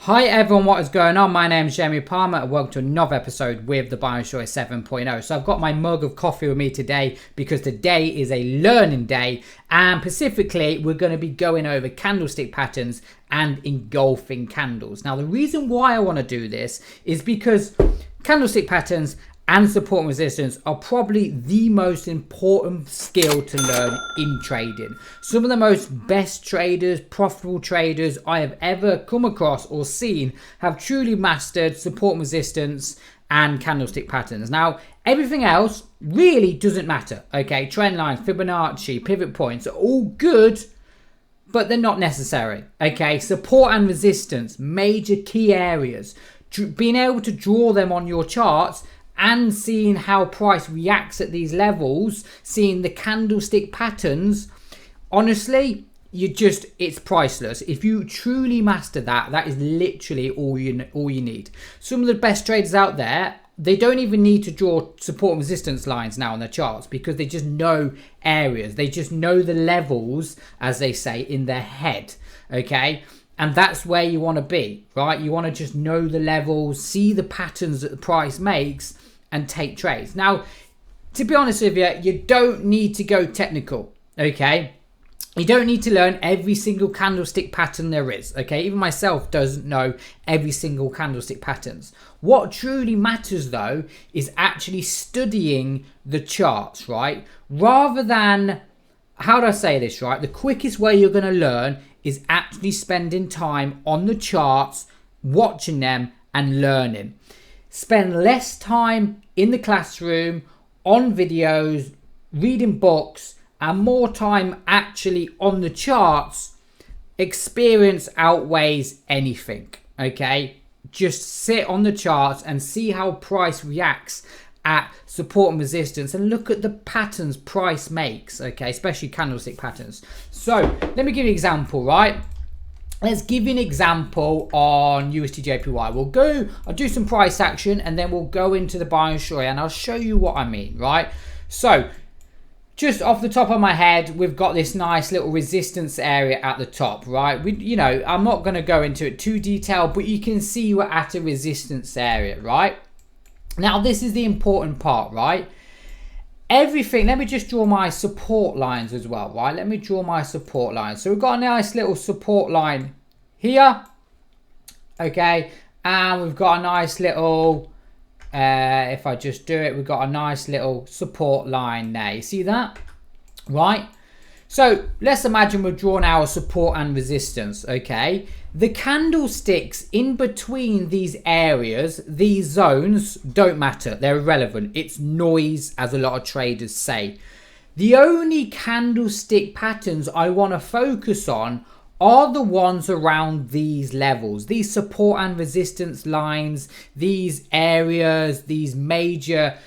Hi everyone, what is going on? My name is Jamie Palmer and welcome to another episode with the Binary Destroyer 7.0. So I've got my mug of coffee with me today because today is a learning day, and specifically we're going to be going over candlestick patterns and engulfing candles. Now the reason why I want to do this is because candlestick patterns and support and resistance are probably the most important skill to learn in trading. Some of the most best traders, profitable traders I have ever come across or seen have truly mastered support and resistance and candlestick patterns. Now, everything else really doesn't matter, okay? Trend lines, Fibonacci, pivot points are all good, but they're not necessary, okay? Support and resistance, major key areas. Being able to draw them on your charts and seeing how price reacts at these levels, seeing the candlestick patterns, honestly, it's priceless. If you truly master that, that is literally all you need. Some of the best traders out there, they don't even need to draw support and resistance lines now on their charts because they just know areas. They just know the levels, as they say, in their head, okay? And that's where you want to be, right? You want to just know the levels, see the patterns that the price makes, and take trades. Now, to be honest with you, you don't need to go technical, okay? You don't need to learn every single candlestick pattern there is, okay? Even myself doesn't know every single candlestick patterns. What truly matters, though, is actually studying the charts, right? Rather than, how do I say this, right? The quickest way you're going to learn is actually spending time on the charts, watching them, and learning. Spend less time in the classroom, on videos, reading books, and more time actually on the charts. Experience outweighs anything, okay? Just sit on the charts and see how price reacts at support and resistance and look at the patterns price makes, okay? Especially candlestick patterns. So let me give you an example, right? Let's give you an example on USD/JPY. I'll do some price action and then we'll go into the Binary Destroyer and I'll show you what I mean, right? So just off the top of my head, we've got this nice little resistance area at the top, right? I'm not going to go into it too detailed, but you can see we're at a resistance area, right? Now, this is the important part, right? Everything, let me just draw my support lines as well, right? Let me draw my support lines. So we've got a nice little support line here, okay? And we've got a nice little, if I just do it, we've got a nice little support line there. You see that? Right? So let's imagine we've drawn our support and resistance, okay? The candlesticks in between these areas, these zones, don't matter. They're irrelevant. It's noise, as a lot of traders say. The only candlestick patterns I want to focus on are the ones around these levels, these support and resistance lines, these areas, these major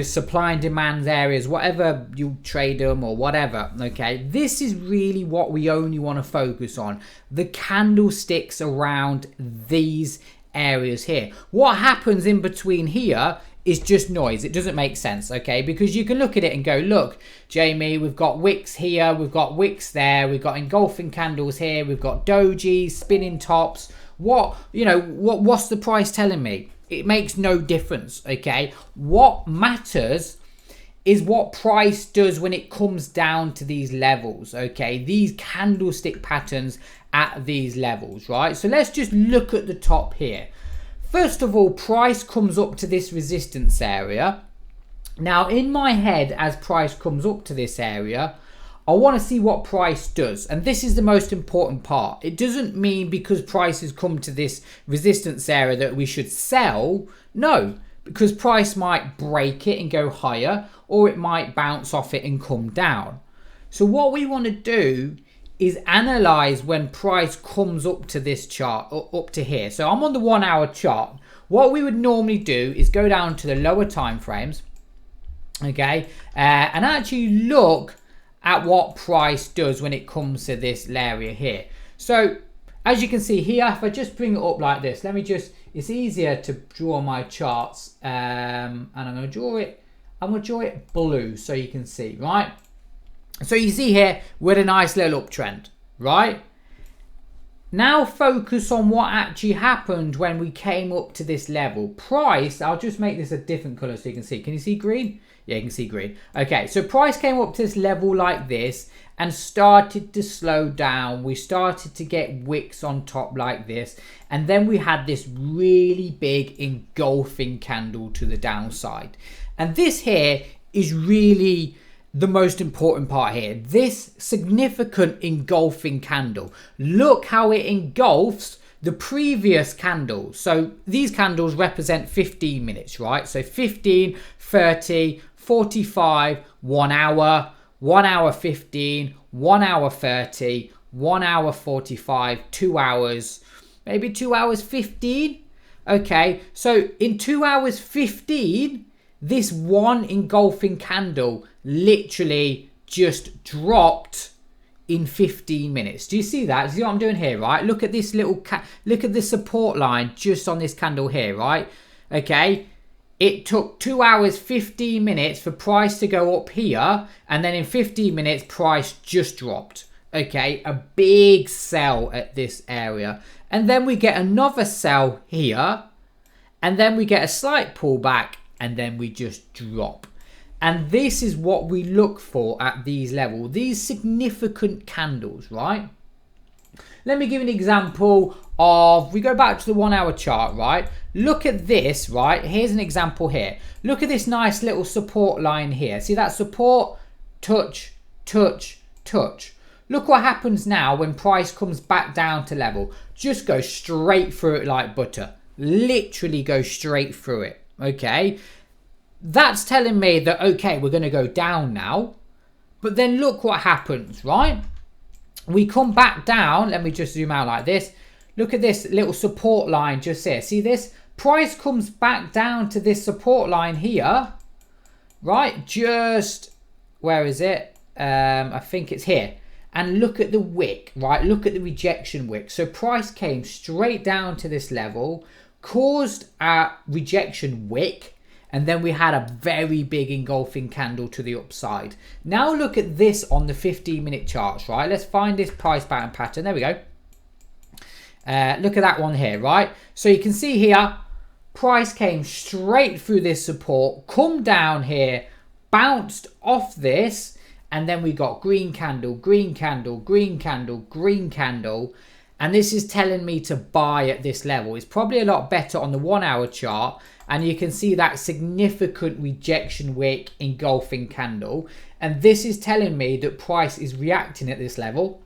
supply and demand areas, whatever you trade them or whatever, okay? This is really what we only want to focus on, the candlesticks around these areas here. What happens in between here is just noise. It doesn't make sense, okay? Because you can look at it and go, look, Jamie, we've got wicks here, we've got wicks there, we've got engulfing candles here, we've got dojis, spinning tops. What's the price telling me? It makes no difference, okay? What matters is what price does when it comes down to these levels, okay? These candlestick patterns at these levels, right? So let's just look at the top here. First of all, price comes up to this resistance area. Now, in my head, as price comes up to this area, I want to see what price does. And this is the most important part. It doesn't mean because prices come to this resistance area that we should sell. No, because price might break it and go higher, or it might bounce off it and come down. So what we want to do is analyze when price comes up to this chart, or up to here. So I'm on the 1 hour chart. What we would normally do is go down to the lower time frames, okay, and actually look at what price does when it comes to this area here. So as you can see here, if I just bring it up like this, it's easier to draw my charts, and I'm going to draw it blue so you can see, right? So you see here, we're at a nice little uptrend, right? Now focus on what actually happened when we came up to this level. Price, I'll just make this a different color so you can see. Can you see green? Yeah, you can see green. Okay, so price came up to this level like this and started to slow down. We started to get wicks on top like this. And then we had this really big engulfing candle to the downside. And this here is really the most important part here. This significant engulfing candle. Look how it engulfs the previous candles. So these candles represent 15 minutes, right? So 15, 30, 45, 1 hour, 1 hour 15, 1 hour 30, 1 hour 45, 2 hours, maybe 2 hours 15. Okay, so in 2 hours 15, this one engulfing candle literally just dropped in 15 minutes. Do you see that? See what I'm doing here, right? Look at this little look at the support line just on this candle here, right? Okay, it took 2 hours 15 minutes for price to go up here, and then in 15 minutes price just dropped. Okay, a big sell at this area, and then we get another sell here, and then we get a slight pullback, and then we just drop. And this is what we look for at these levels, these significant candles, right? Let me give an example of, we go back to the 1 hour chart, right? Look at this, right? Here's an example here. Look at this nice little support line here. See that support? Touch, touch, touch. Look what happens now when price comes back down to level. Just go straight through it like butter. Literally go straight through it, okay? That's telling me that, okay, we're going to go down now. But then look what happens, right? We come back down. Let me just zoom out like this. Look at this little support line just here. See this? Price comes back down to this support line here, right? Just, where is it? I think it's here. And look at the wick, right? Look at the rejection wick. So price came straight down to this level, caused a rejection wick, and then we had a very big engulfing candle to the upside. Now look at this on the 15-minute charts, right? Let's find this price pattern. There we go. Look at that one here, right? So you can see here, price came straight through this support, come down here, bounced off this, and then we got green candle, green candle, green candle, green candle. And this is telling me to buy at this level. It's probably a lot better on the 1 hour chart. And you can see that significant rejection wick engulfing candle. And this is telling me that price is reacting at this level.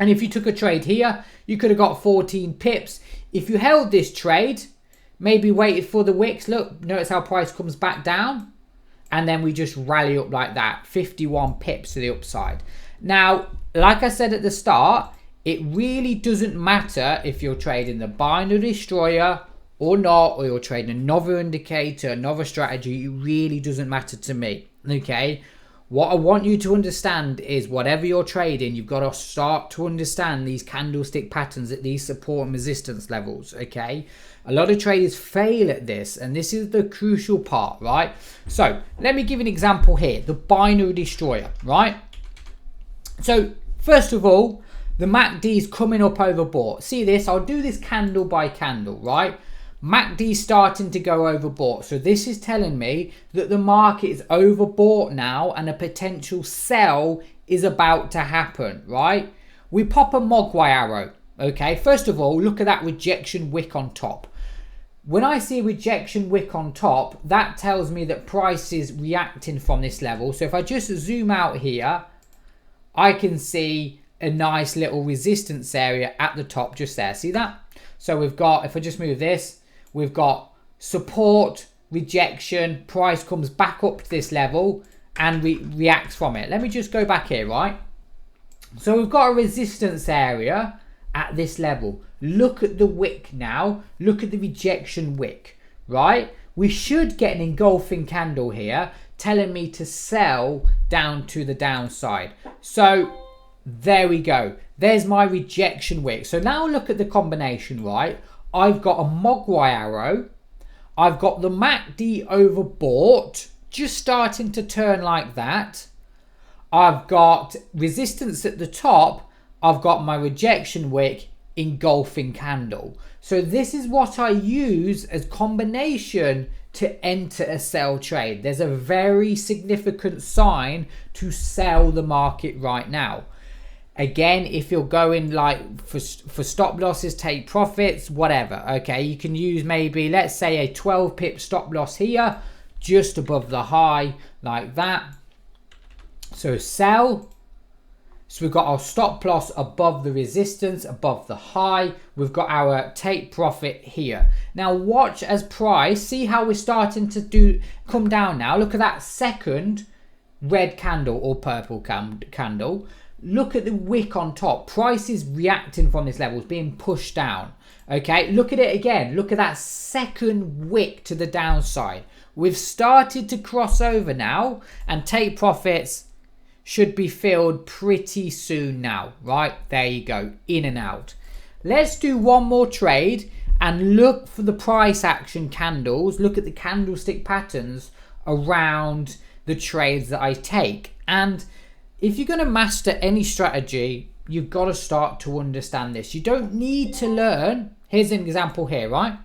And if you took a trade here, you could have got 14 pips. If you held this trade, maybe waited for the wicks. Look, notice how price comes back down. And then we just rally up like that. 51 pips to the upside. Now, like I said at the start, it really doesn't matter if you're trading the binary destroyer or not, or you're trading another indicator, another strategy. It really doesn't matter to me, okay? What I want you to understand is whatever you're trading, you've got to start to understand these candlestick patterns at these support and resistance levels, okay? A lot of traders fail at this, and this is the crucial part, right? So let me give an example here, the binary destroyer, right? So first of all, the MACD is coming up overbought. See this? I'll do this candle by candle, right? MACD starting to go overbought. So this is telling me that the market is overbought now and a potential sell is about to happen, right? We pop a Mogwai arrow, okay? First of all, look at that rejection wick on top. When I see a rejection wick on top, that tells me that price is reacting from this level. So if I just zoom out here, I can see a nice little resistance area at the top just there. See that? So we've got, if I just move this, we've got support, rejection, price comes back up to this level and reacts from it. Let me just go back here, right? So we've got a resistance area at this level. Look at the wick now. Look at the rejection wick, right? We should get an engulfing candle here telling me to sell down to the downside. So there we go. There's my rejection wick. So now look at the combination, right? I've got a Mogwai arrow. I've got the MACD overbought, just starting to turn like that. I've got resistance at the top. I've got my rejection wick engulfing candle. So this is what I use as combination to enter a sell trade. There's a very significant sign to sell the market right now. Again, if you're going like for stop losses, take profits, whatever, okay, you can use maybe, let's say, a 12 pip stop loss here, just above the high, like that. So sell. So we've got our stop loss above the resistance, above the high. We've got our take profit here. Now watch as price, see how we're starting to come down now. Look at that second red candle or purple candle. Look at the wick on top. Price is reacting from this level, it's being pushed down. Okay, look at it again. Look at that second wick to the downside. We've started to cross over now, and take profits should be filled pretty soon now. Right, there you go, in and out. Let's do one more trade and look for the price action candles. Look at the candlestick patterns around the trades that I take. And if you're going to master any strategy, you've got to start to understand this. You don't need to learn. Here's an example here, right?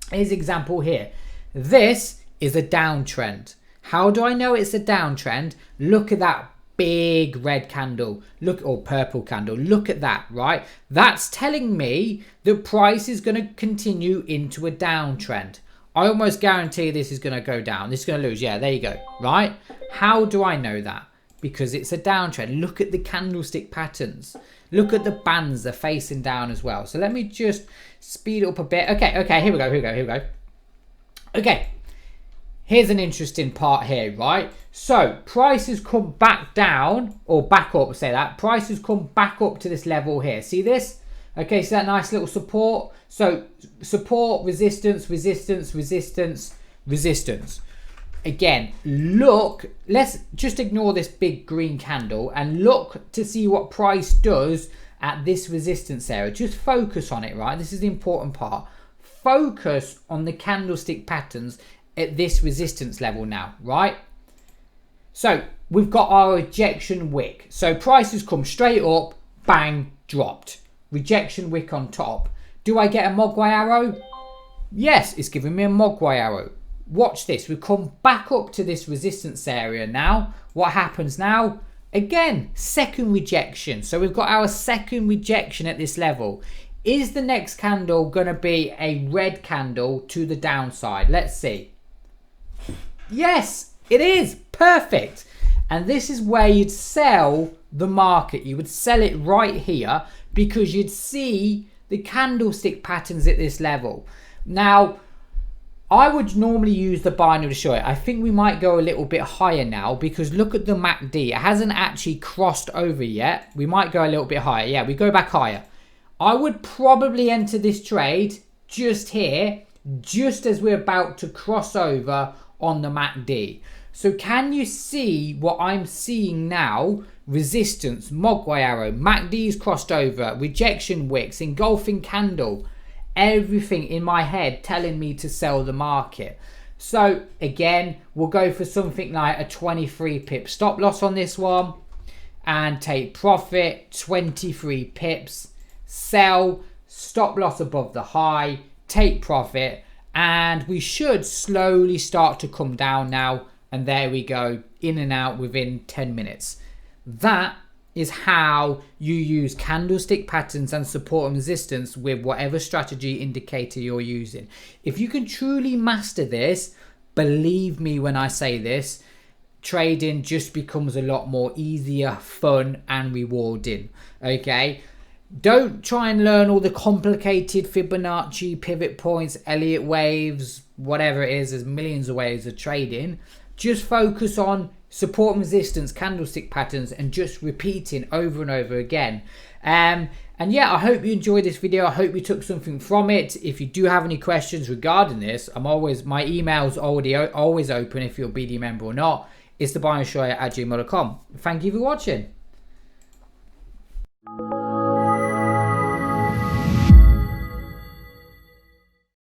Here's an example here. This is a downtrend. How do I know it's a downtrend? Look at that big red candle, or purple candle. Look at that, right? That's telling me that price is going to continue into a downtrend. I almost guarantee this is going to go down. This is going to lose. Yeah, there you go, right? How do I know that? Because it's a downtrend. Look at the candlestick patterns. Look at the bands, they're facing down as well. So let me just speed it up a bit. Okay, here we go. Okay, here's an interesting part here, right? So price has come back down, or back up, say that. Price has come back up to this level here. See this? Okay, so that nice little support. So support, resistance, resistance, resistance, resistance. Again, look, let's just ignore this big green candle and look to see what price does at this resistance area. Just focus on it, right? This is the important part. Focus on the candlestick patterns at this resistance level now, right? So we've got our rejection wick. So price has come straight up, bang, dropped. Rejection wick on top. Do I get a Mogwai arrow? Yes, it's giving me a Mogwai arrow. Watch this. We come back up to this resistance area now. What happens now? Again, second rejection. So we've got our second rejection at this level. Is the next candle going to be a red candle to the downside? Let's see. Yes, it is. Perfect. And this is where you'd sell the market. You would sell it right here because you'd see the candlestick patterns at this level. Now, I would normally use the binary destroyer. I think we might go a little bit higher now because look at the MACD. It hasn't actually crossed over yet. We might go a little bit higher. Yeah, we go back higher. I would probably enter this trade just here, just as we're about to cross over on the MACD. So can you see what I'm seeing now? Resistance, Mogwai arrow, MACD's crossed over, rejection wicks, engulfing candle. Everything in my head telling me to sell the market. So again, we'll go for something like a 23 pip stop loss on this one and take profit, 23 pips, sell, stop loss above the high, take profit, and we should slowly start to come down now. And there we go, in and out within 10 minutes. That is how you use candlestick patterns and support and resistance with whatever strategy indicator you're using. If you can truly master this, believe me when I say this, trading just becomes a lot more easier, fun and rewarding. Okay, don't try and learn all the complicated Fibonacci, pivot points, Elliott waves, whatever it is. There's millions of ways of trading. Just focus on support and resistance, candlestick patterns, and just repeating over and over again. And yeah, I hope you enjoyed this video. I hope you took something from it. If you do have any questions regarding this, my email's always open if you're a BD member or not. It's thebinarydestroyer@gmail.com. Thank you for watching.